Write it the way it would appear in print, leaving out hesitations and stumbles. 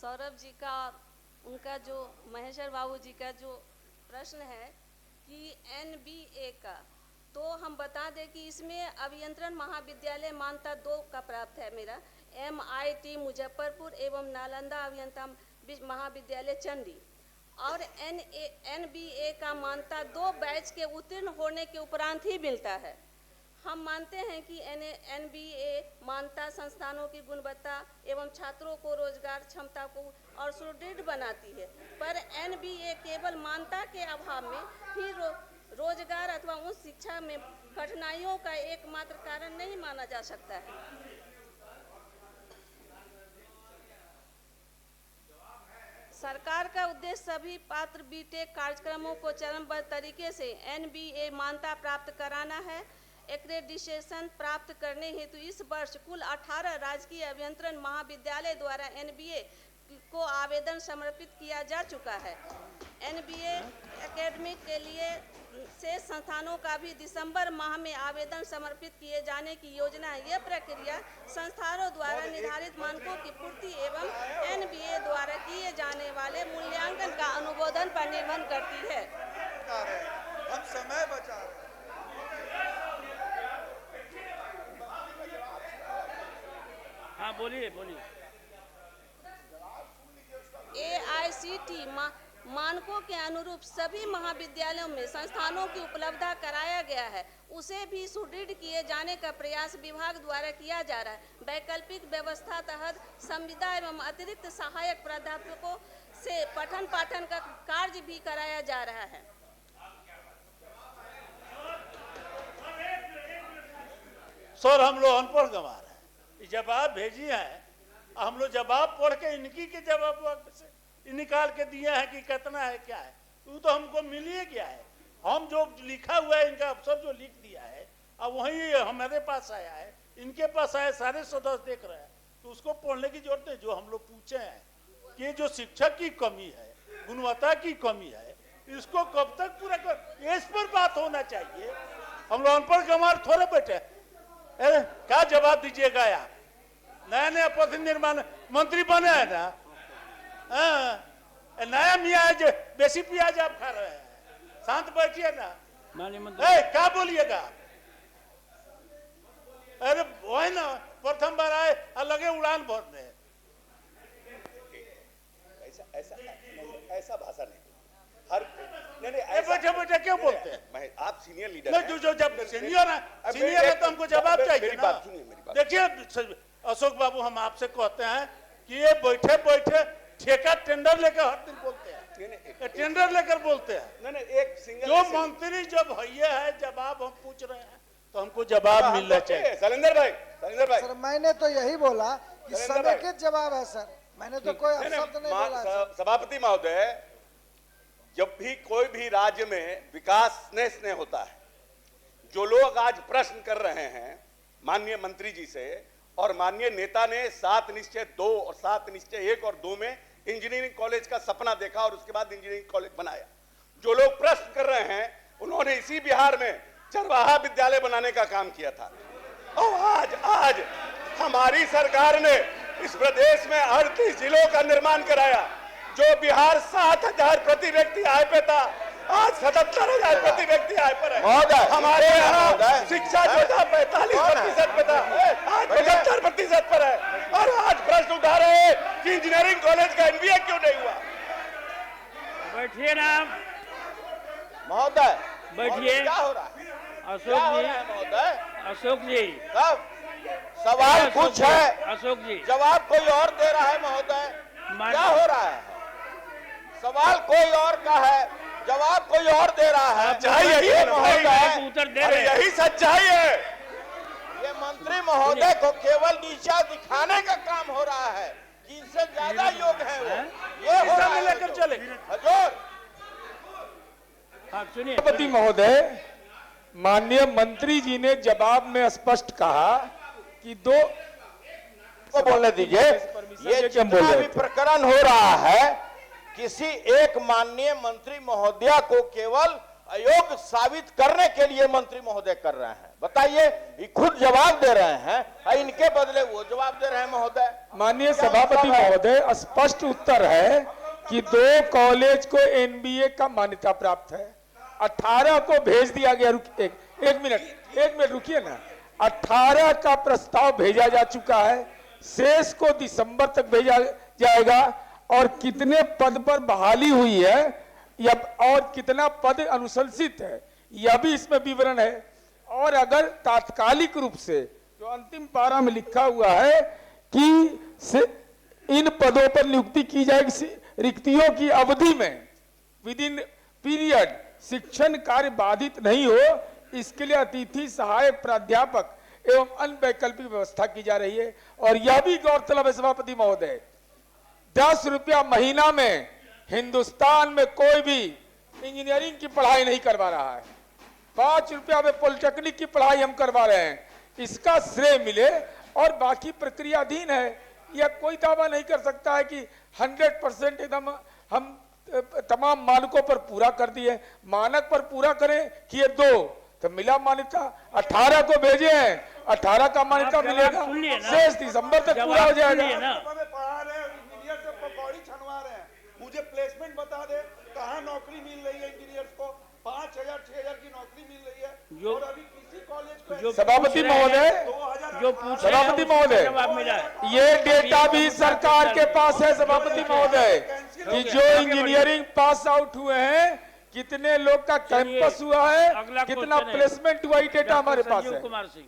सौरभ जी का और उनका जो महेश्वर बाबू जी का जो प्रश्न है कि एनबीए का, तो हम बता दें कि इसमें अभियंत्रण महाविद्यालय मान्यता 2 का प्राप्त है मेरा, MIT मुजफ्फरपुर एवं नालंदा अभियंता महाविद्यालय चंडी। और एनबीए का मान्यता 2 बैच के उत्तीर्ण होने के उपरांत ही मिलता है। हम मानते हैं कि एनबीए मान्यता संस्थानों की गुणवत्ता एवं छात्रों को रोजगार क्षमता को और सुदृढ़ बनाती है, पर एनबीए केवल मान्यता के अभाव में फिर रोजगार अथवा उच्च शिक्षा में कठिनाइयों का एकमात्र कारण नहीं माना जा सकता है। सरकार का उद्देश्य सभी पात्र बीटेक कार्यक्रमों को चरणबद्ध तरीके से एनबीए मान्यता प्राप्त कराना है। एक्रेडिटेशन प्राप्त करने हेतु इस वर्ष कुल 18 राजकीय अभियंत्रण महाविद्यालय द्वारा एनबीए को आवेदन समर्पित किया जा चुका है। एनबीए एकेडमिक के लिए शेष संस्थानों का भी दिसंबर माह में आवेदन समर्पित किए जाने की योजना है। यह प्रक्रिया संस्थानों द्वारा निर्धारित मानकों की पूर्ति एवं एनबीए द्वारा किए जाने वाले मूल्यांकन का अनुमोदन पर निर्भर करती है। हम समय बचा रहे हैं। हाँ बोलिए बोलिए। AICTE मानकों के अनुरूप सभी महाविद्यालयों में संस्थानों की उपलब्धता कराया गया है, उसे भी सुदृढ़ किए जाने का प्रयास विभाग द्वारा किया जा रहा है। वैकल्पिक व्यवस्था तहत संविदा एवं अतिरिक्त सहायक प्राध्यापकों से पठन पाठन का कार्य भी कराया जा रहा है। सर हम लोग अनपढ़ गंवार हैं, जवाब भेजी है, हम लोग जवाब पढ़ के इनकी के जवाब से निकाल के दिया है कि कितना है क्या है, वो तो हमको मिल ही गया है। हम जो लिखा हुआ है इनका अफसर जो लिख दिया है अब वही हमारे पास आया है, इनके पास आया, सारे सदस्य देख रहे हैं, तो उसको पढ़ने की जरूरत नहीं। जो हम लोग पूछे हैं कि जो शिक्षक की कमी है, गुणवत्ता की कमी है, इसको कब तक पूरा कर, इस पर बात होना चाहिए। हम लोग अनपढ़ गंवार थोड़े बैठे, क्या जवाब दीजिएगा यार। नया नया पथ निर्माण मंत्री बने हैं ना, नया मियाँ है जो बेसी प्याज आप खा रहे हैं, शांत बैठिए ना। क्या बोलिएगा, अरे वही ना प्रथम बार आए अलगे उड़ान भरने। ऐसा भाषा नहीं, हर नहीं बैठे बैठे क्यों बोलते हैं? आप सीनियर लीडर नहीं, जो जब सीनियर है तो हमको जवाब चाहिए ना। देखिए अशोक बाबू, हम आपसे कहते हैं कि ये बैठे बैठे ठेका टेंडर लेकर हर दिन बोलते हैं, टेंडर लेकर बोलते हैं। नहीं एक सिंगल जो मंत्री जब है जवाब हम पूछ रहे हैं तो हमको जवाब मिलना चाहिए। शैलेंद्र भाई सर मैंने तो यही बोला कि समेकित जवाब है सर, मैंने तो कोई शब्द नहीं बोला। सभापति महोदय, जब भी कोई भी राज्य में विकास स्नेह होता है, जो लोग आज प्रश्न कर रहे हैं माननीय मंत्री जी से, और माननीय नेता ने 7 निश्चय 2 और 7 निश्चय 1 और 2 में इंजीनियरिंग कॉलेज का सपना देखा और उसके बाद इंजीनियरिंग कॉलेज बनाया। जो लोग प्रश्न कर रहे हैं उन्होंने इसी बिहार में चरवाहा विद्यालय बनाने का काम किया था, और आज हमारी सरकार ने इस प्रदेश में 38 जिलों का निर्माण कराया। जो बिहार 7,000 प्रति व्यक्ति आय पे था, आज 77,000 प्रति व्यक्ति आय पर है। हमारे यहाँ शिक्षा जो था 45% पे था, आज 75% पर है। और आज प्रश्न उठा रहे हैं कि इंजीनियरिंग कॉलेज का एनबीए क्यों नहीं हुआ। बैठिए ना महोदय, बैठिए। क्या हो रहा है अशोक जी, महोदय? अशोक जी सवाल कुछ है, अशोक जी जवाब कोई और दे रहा है महोदय। क्या हो रहा है? सवाल कोई और का है, जवाब कोई और दे रहा है। यही है, यही सच्चाई है। ये मंत्री महोदय को केवल नीचा दिखाने का काम हो रहा है कि इनसे ज्यादा योग है वो। ये हो रहा है लेकर चले हजूर। सुनिए सभापति महोदय, माननीय मंत्री जी ने जवाब में स्पष्ट कहा कि 2 को बोलने दीजिए। ये जितना भी प्रकरण हो रहा है, किसी एक माननीय मंत्री महोदया को केवल अयोग्य साबित करने के लिए मंत्री महोदय कर रहे हैं। बताइए, ये खुद जवाब दे रहे हैं और इनके बदले वो जवाब दे रहे हैं महोदय। माननीय सभापति महोदय, स्पष्ट उत्तर है कि 2 कॉलेज को एनबीए का मान्यता प्राप्त है, 18 को भेज दिया गया। एक मिनट रुकिए ना। 18 का प्रस्ताव भेजा जा चुका है, शेष को दिसंबर तक भेजा जाएगा। और कितने पद पर बहाली हुई है या और कितना पद अनुशंसित है, यह भी इसमें विवरण है। और अगर तात्कालिक रूप से जो अंतिम पारा में लिखा हुआ है कि इन पदों पर नियुक्ति की जाएगी, रिक्तियों की अवधि में विद इन पीरियड शिक्षण कार्य बाधित नहीं हो, इसके लिए अतिथि सहायक प्राध्यापक एवं अन्य वैकल्पिक व्यवस्था की जा रही है। और यह भी गौरतलब है सभापति महोदय, 10 रुपया महीना में हिंदुस्तान में कोई भी इंजीनियरिंग की पढ़ाई नहीं करवा रहा है। 5 रुपया में पॉलिटेक्निक की पढ़ाई हम करवा रहे हैं। इसका श्रेय मिले और बाकी प्रक्रियाधीन है। यह कोई दावा नहीं कर सकता है कि 100% एकदम हम तमाम मानकों पर पूरा कर दिए। मानक पर पूरा करें कि ये 2 तो मिला मान्यता। 18 को भेजे हैं, 18 का मान्यता आप जवाब मिलेगा, सुन लिए ना। शेष दिसंबर तक पूरा हो जाएगा। पढ़ा रहे हैं, इंजीनियर से पकौड़ी छनवा रहे हैं। मुझे प्लेसमेंट बता दे, कहाँ नौकरी मिल रही है इंजीनियर्स को? 5,000 6,000 की नौकरी मिल रही है। और अभी किसी कॉलेज को सभापति महोदय, जो पूछ सभापति महोदय, जवाब मिला है। ये डेटा भी सरकार के पास है सभापति महोदय कि जो इंजीनियरिंग पास आउट हुए हैं, कितने लोग का कैंपस हुआ है, अगला कितना क्वेश्चन है। प्लेसमेंट हुआ, ये डेटा हमारे पास संजीव है। कुमार सिंह।